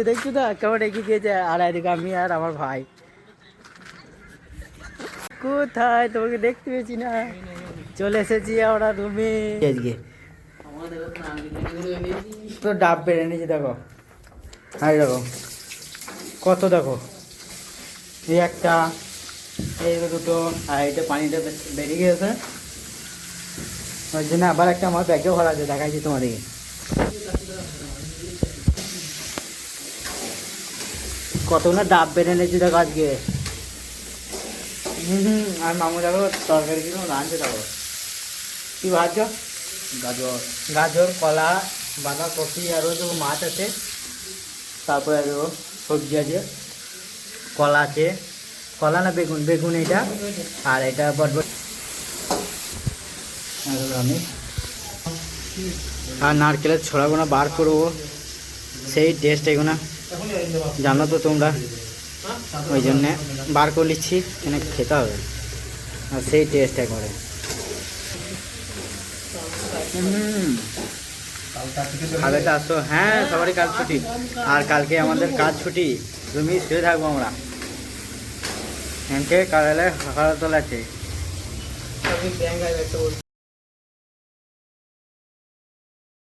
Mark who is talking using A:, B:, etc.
A: দেখছো তো কেমন এগিয়ে গিয়েছে, আর এদিকে আমি আর আমার ভাই। কোথায় তোমাকে দেখতে পেয়েছি না, চলে এসেছি আমরা রুমে। আজকে তো ডাব বেড়ে নিয়েছি, দেখো হাই দেখো কত, দেখো এই একটা, এই দুটো, আর এটা পানিটা বেরিয়ে গেছে, ওই জন্য আবার একটা আমার ব্যাগেও ভরা আছে, দেখাচ্ছি তোমাদেরকে। কতগুলো ডাব বেড়ে নিয়েছি দেখো আজকে। আর মামু দেখো তরকারি কিনো রাঁধছে, দেখো কি ভাজছো, গাজর, গাজর, কলা, বাঁধাকপি, আরও দেখো মাছ আছে, তারপরে দেখো সবজি আছে, কলা আছে, কলা না বেগুন, বেগুন এইটা, আর এটা বটবট, আমি আর নারকেলের ছড়াগুলো বার করবো, সেই টেস্ট এগুলো জানো তো তোমরা, ওই জন্যে বার করে নিচ্ছি, এখানে খেতে হবে, আর সেই টেস্ট একবারে। খাবে তো আসো, হ্যাঁ সবারই কাজ ছুটি, আর কালকে আমাদের কাজ ছুটি, তুমি শুয়ে থাকবো আমরা, এমকে কালে হাকার তোলা আছে।